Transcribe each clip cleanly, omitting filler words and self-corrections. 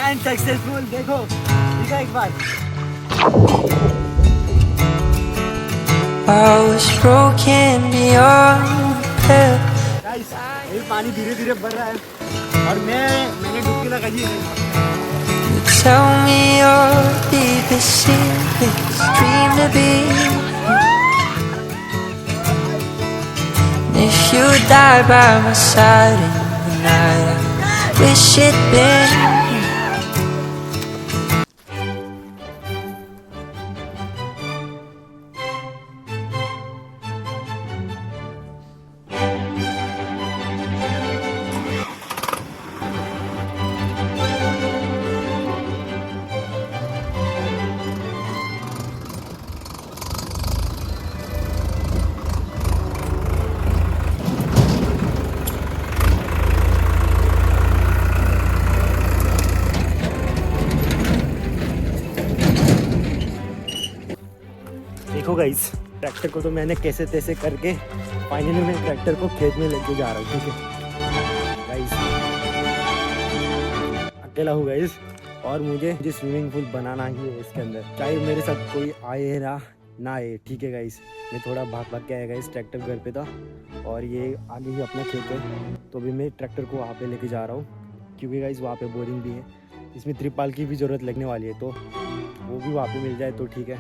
Plan successful. देखो ठीक है एक बार। I was broken beyond repair. Guys ये पानी धीरे धीरे बढ़ रहा है और मैंने डुबकी लगाई है। You tell me your deepest secrets, dream to be. And if you die by my side in the night, I wish it'd been. देखो गाइस ट्रैक्टर को तो मैंने कैसे तैसे करके फाइनली मैं ट्रैक्टर को खेत में लेके जा रहा हूँ। ठीक है गाइस अकेला हूँ गाइस और मुझे स्विमिंग पूल बनाना ही है इसके अंदर, चाहे मेरे साथ कोई आए ना आए। ठीक है गाइस मैं थोड़ा भाग के आया गाइस, ट्रैक्टर घर पे था और ये आगे ही अपना खेत है, तो भी मैं ट्रैक्टर को वहाँ पे लेके जा रहा हूँ क्योंकि गाइस वहाँ पे बोरिंग भी है, इसमें त्रिपाल की भी ज़रूरत लगने वाली है, तो वो भी वहाँ पे मिल जाए तो ठीक है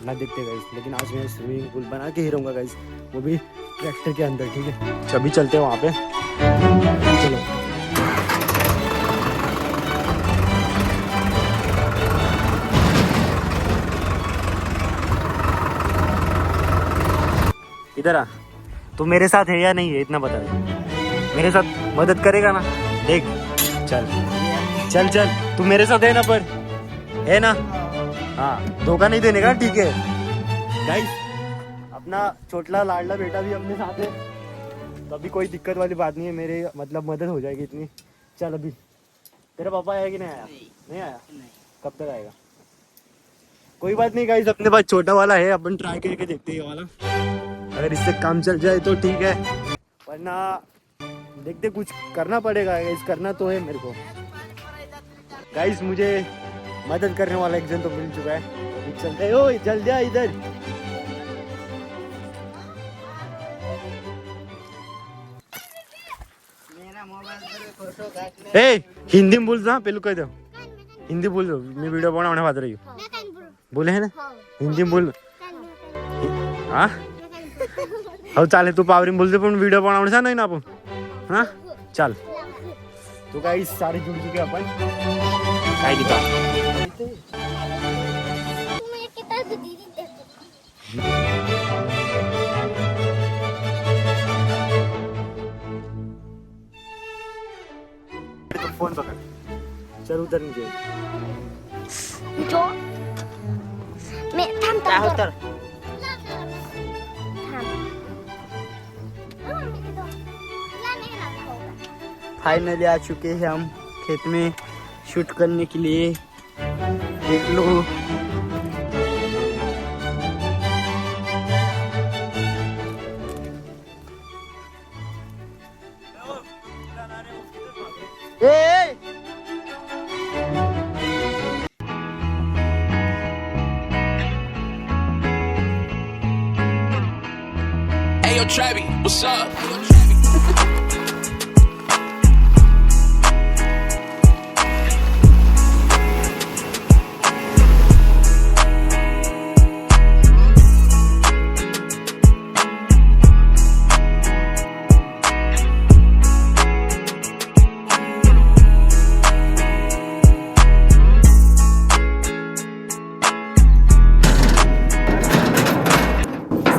ना, देखते गाइस। लेकिन आज मैं स्विमिंग पूल बना के ही रहूँगा गाइस, वो भी ट्रैक्टर के अंदर। ठीक है अभी चलते हैं वहाँ पे, चलो। इधर आ, तू मेरे साथ है या नहीं है इतना बता दे, मेरे साथ मदद करेगा ना? देख चल चल चल, तू मेरे साथ है ना, पर है ना? हाँ धोखा नहीं देने का। ठीक है गाइस अपना छोटला लाडला बेटा भी अपने साथ है, तो अभी कोई दिक्कत वाली बात नहीं है, मेरे मतलब मदद हो जाएगी इतनी। चल अभी तेरा पापा आया कि नहीं आया? नहीं आया? कब तक आएगा? कोई बात नहीं गाइस, अपने पास छोटा वाला है, अपन ट्राई करके देखते हैं ये वाला, अगर इससे काम चल जाए तो ठीक है, वरना देखते कुछ करना पड़ेगा गाइस, करना तो है मेरे को। गाइस मुझे मदद करने वाला एक जन तो मिल चुका है, अभी चलते। ओ चल जा इधर। ए हिंदी में बोल ना, पेलू कह दो हिंदी बोल दो, मैं वीडियो बनाने बात रही हूँ, बोले है ना हिंदी में बोल। हाँ हो चालेल, तू पावरी बोलते पण व्हिडिओ बनवण्याचा नाही ना आपण, हाँ चल। तो गाइस सारे जुड़ चुके अपन, काय दिखा तो फोन पकड़, चल उधर नीचे जो मैं थांब उतर। फाइनली आ चुके हैं हम खेत में शूट करने के लिए, देख लो। Hey yo Travi, what's up?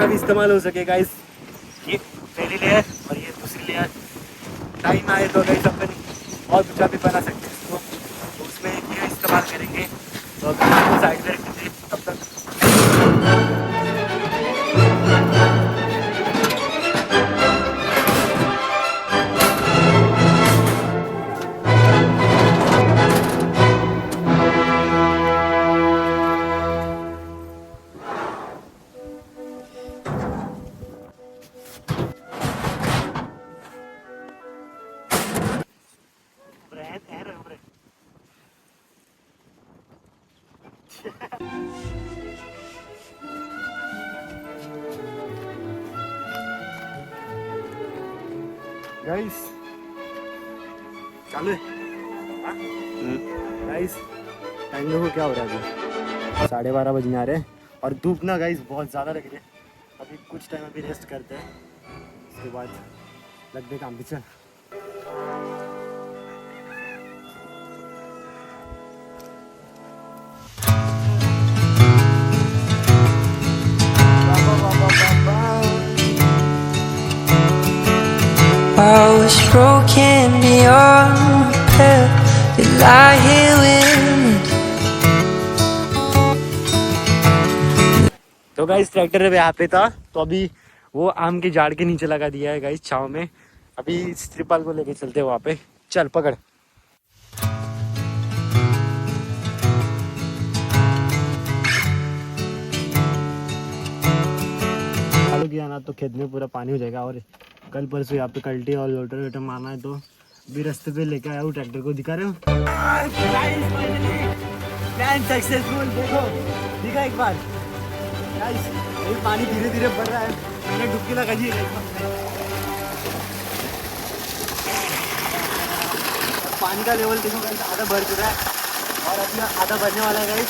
भी इस्तेमाल हो सके गाइस, ये पहली लेयर और ये दूसरी लेयर। टाइम आए तो गाइस अपन और कुछ भी बना सकते हैं इसको, तो उसमें ये इस्तेमाल करेंगे। तो अभी साइड में रखते हैं तब तक। गाइस चालू है गाइस। टाइम देखो क्या हो रहा है अभी, 12:30 बजने आ रहे हैं और धूप ना गाइस बहुत ज़्यादा लग रही है। अभी कुछ टाइम अभी रेस्ट करते हैं, उसके बाद लगते काम पे। चल I was broken beyond repair. You lie here with me. तो गाइस ट्रैक्टर यहाँ पे था, तो अभी वो आम के झाड़ के नीचे लगा दिया है गाइस छाँव में। अभी त्रिपाल को लेके चलते हैं वहाँ पे। चल पकड़। चालू किया ना तो खेत में पूरा पानी हो जाएगा, और कल परसों यहाँ पे कल्टी और लोटर वेटर मारना है, तो अभी रास्ते पे लेके आया हूँ ट्रैक्टर को। दिखा रहे हो प्लान सक्सेसफुल। देखो दिखा एक बार गाइस, ये पानी धीरे धीरे बढ़ रहा है, मैंने डुबकी लगा दी है। पानी का लेवल देखो गाइस, आधा भर चुका है और अभी आधा भरने वाला है गाइस।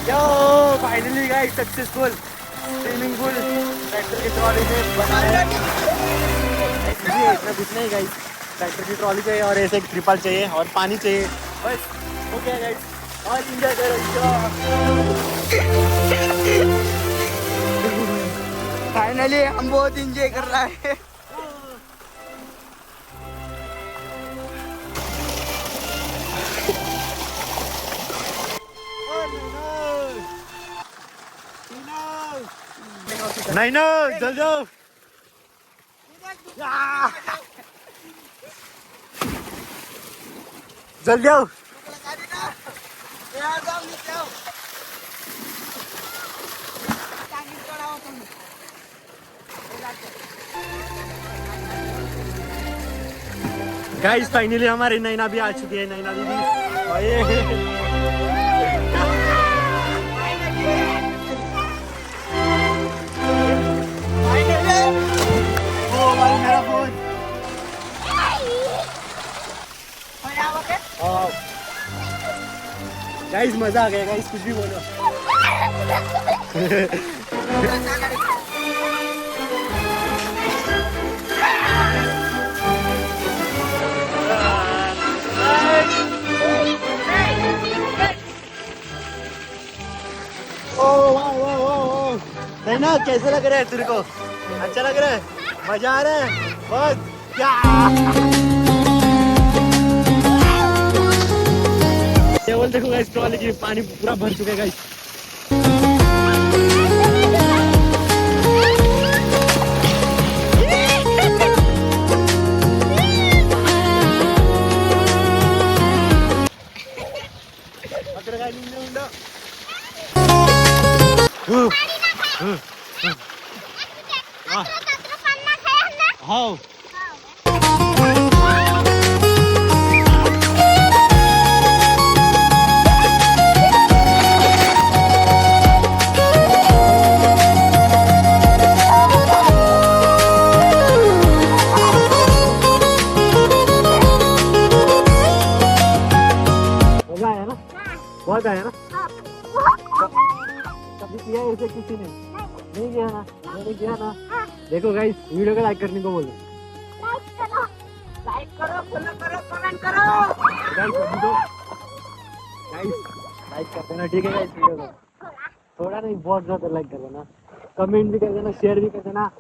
यो finally guys successful swimming pool tractor की ट्रॉली से बनाया। इतना कुछ नहीं गाइस, ट्रैक्टर की ट्रॉली चाहिए और ऐसे एक त्रिपाल चाहिए और पानी चाहिए, बस हो गया गाइस। और एंजॉय करो। फाइनली हम बहुत एंजॉय कर रहा है। नहीं ना जल जाओ। जल जाओ। गाइस फाइनली हमारी नैना भी आ चुकी है, नैना दीदी। और ये मेरा फोन गाइस, मजा आ गया गाइस, कुछ भी बोलो। नैना कैसे लग रहा है तेरे को? अच्छा लग रहा है? मजा आ रहा है बहुत? क्या केवल देखो गाइस, ट्रॉली की पानी पूरा भर चुका है गाइस। हाँ मजा आया ना? बहुत आया ना? कभी किया है ऐसे किसी ने? नहीं किया ना? मैंने किया ना? देखो गाइस, वीडियो को लाइक करने को बोलो। लाइक करो, फॉलो करो, कमेंट करो। गाइस अभी तो गाइस लाइक कर देना, ठीक है गाइस? वीडियो को थोड़ा नहीं, बहुत ज़्यादा लाइक कर देना, कमेंट भी कर देना, शेयर भी कर देना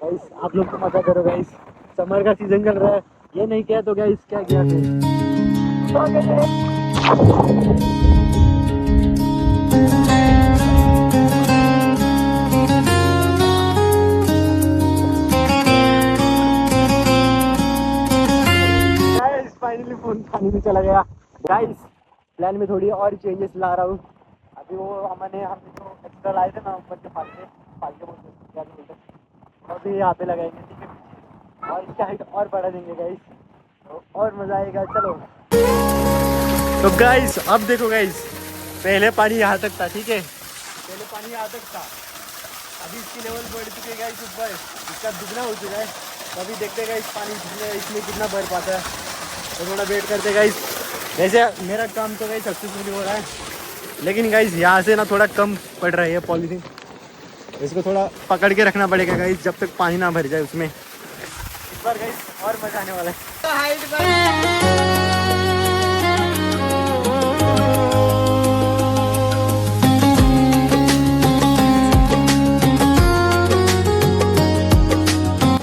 गाइस। आप लोग तो मजा करो गाइस, समर का सीजन चल रहा है, ये नहीं किया तो गाइस क्या किया फिर? फाइनली फोन पानी में चला गया गाइस। प्लान में थोड़ी और चेंजेस ला रहा हूँ। अभी वो हमने जो एक्स्ट्रा लाए थे ना ऊपर के फालके बोलते हैं, अभी यहाँ पे लगाएंगे, ठीक है? और इसका हाइट और बढ़ा देंगे गाइस, तो और मज़ा आएगा। चलो तो गाइस अब देखो गाइस, पहले पानी यहाँ तक था, ठीक है, पहले पानी यहाँ तक था, अभी इसकी लेवल बढ़ चुकी है गाइस ऊपर, इसका दुगना हो चुका है। तो अभी देखते हैं गाइस पानी इसमें कितना भर पाता है, तो थोड़ा वेट करते गाइस। वैसे मेरा काम तो गाइस सक्सेसफुली हो रहा है, लेकिन गाइस यहाँ से ना थोड़ा कम पड़ रही है पॉलीथीन, इसको थोड़ा पकड़ के रखना पड़ेगा गाइस जब तक पानी ना भर जाए उसमें। इस बार गाइस और मजा आने वाला है।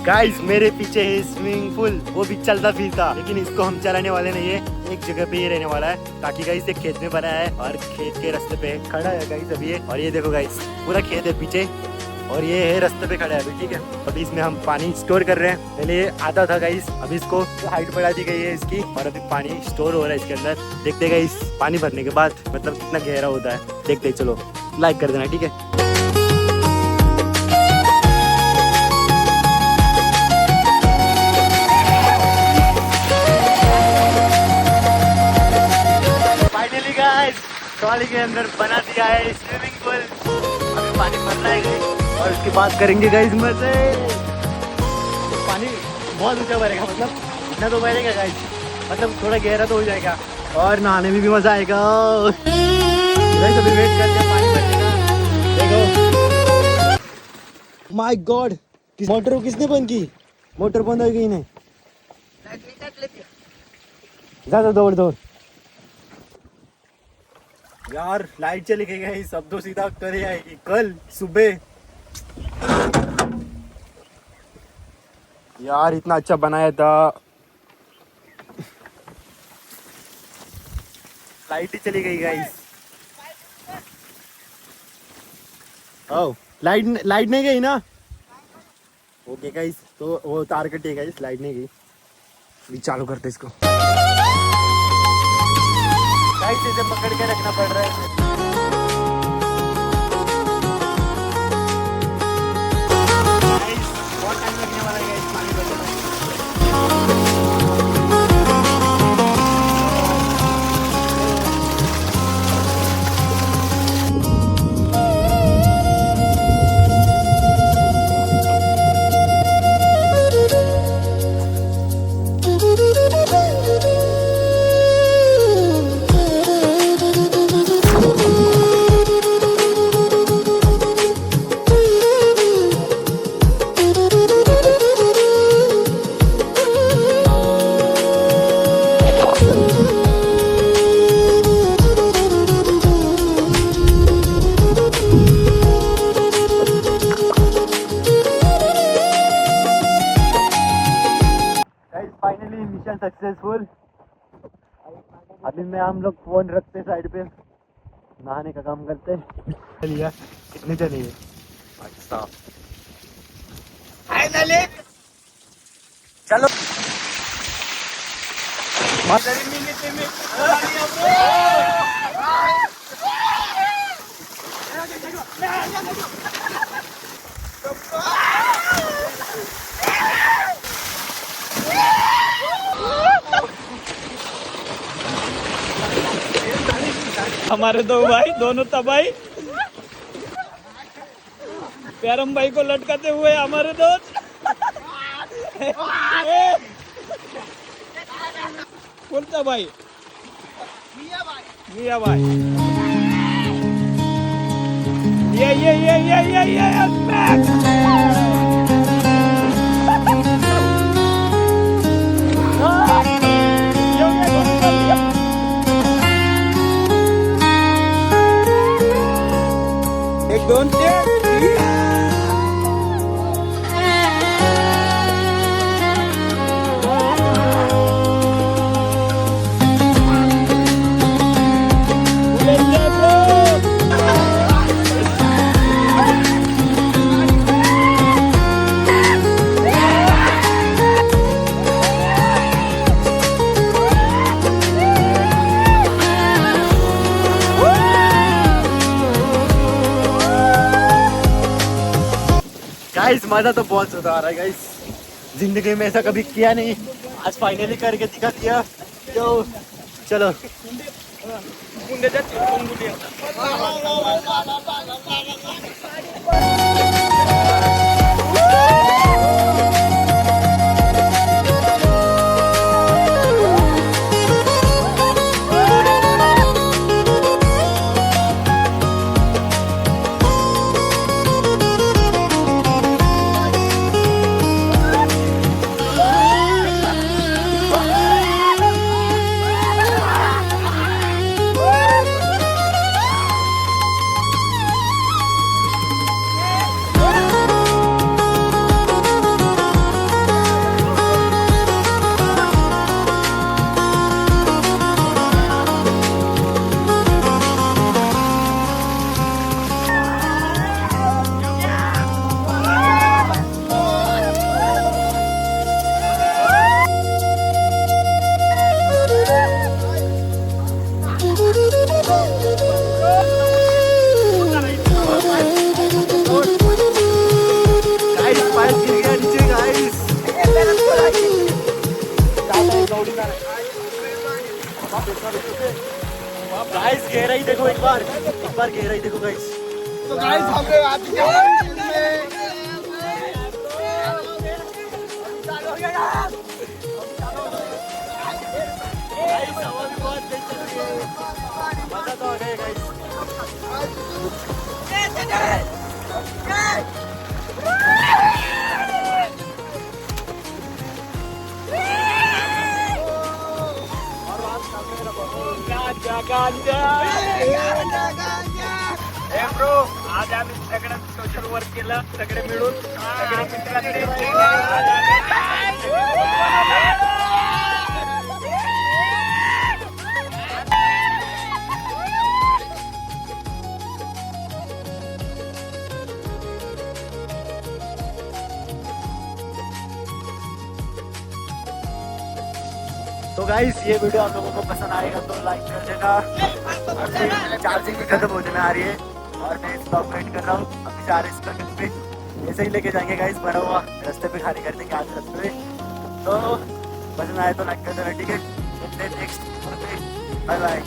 गाइस मेरे पीछे है स्विमिंग पूल, वो भी चलता फिरता, लेकिन इसको हम चलाने वाले नहीं है, एक जगह पे ही रहने वाला है, ताकि गाइस एक खेत में बना है और खेत के रास्ते पे खड़ा है गाइस अभी ये। और ये देखो गाइस पूरा खेत है पीछे और ये है रास्ते पे खड़ा है अभी, ठीक है। अभी इसमें हम पानी स्टोर कर रहे हैं, पहले ये आधा था गाइस, अभी इसको हाइट बढ़ा दी गई है इसकी और अभी पानी स्टोर हो रहा है इसके अंदर। देखते गाइस पानी भरने के बाद मतलब कितना गहरा होता है, देखते चलो, लाइक कर देना, ठीक है। ट्रॉली के अंदर बना दिया है स्विमिंग पूल, अभी पानी भर रहा है और उसकी बात करेंगे गाइस मजे। पानी बहुत ऊंचा भरेगा, मतलब इतना तो भरेगा गाइस, मतलब थोड़ा गहरा तो हो जाएगा और नहाने में भी मजा आएगा। गाइस अभी वेट करते हैं पानी भरने का। देखो माय गॉड, मोटर किसने बंद की? मोटर बंद हो गई, नहीं ज्यादा दौड़ दौड़ यार, लाइट चली गई है, सब तो सीधा करे आएगी कल सुबह। यार इतना अच्छा बनाया था, लाइट ही चली गई गाइस। ओह लाइट नहीं गई ना, ओके गाइस, तो वो तार कटी है गाइस, लाइट नहीं गई। अभी चालू करते इसको, इसे पकड़ के रखना पड़ रहा है। बहुत टाइम लगने वाला है इस पानी भरने में। Finally mission successful. अभी में हम लोग फोन रखते साइड पे, नहाने का काम करते। चलिए कितने चले अच्छा फाइनली चलो हमारे दो भाई दोनों तबाही, प्यारम भाई को लटकाते हुए हमारे दोस्त कौन भाई? मिया भाई। Don't take गाइस मजा तो बहुत ज्यादा आ रहा है गाइस, जिंदगी में ऐसा कभी किया नहीं, आज फाइनली करके दिखा दिया। तो चलो बुंदेच्या चिरकून गुटी आता. गाइस गहराई देखो एक बार गहराई देखो गाइस. तो गाइस हम लोग आ चुके हैं इसमें मजा तो आ गया गाइस. ब्रो आज आम्ही सगळं सोशल वर्क केलं सगळे मिळून सगळे मित्रांनी आज आम्ही तो गाइस ये वीडियो आप लोगों को पसंद आएगा तो लाइक कर देना. चार्जिंग भी खत्म होने में आ रही है और मैं इस ब्लॉग वेट कर रहा हूँ. अभी जा रहे हैं इस पे ऐसे ही लेके जाएंगे गाइस. भरा हुआ रास्ते पे खाली कर देंगे आज रास्ते में. तो पसंद आए तो लाइक कर देना. ठीक है, नेक्स्ट बाय बाय.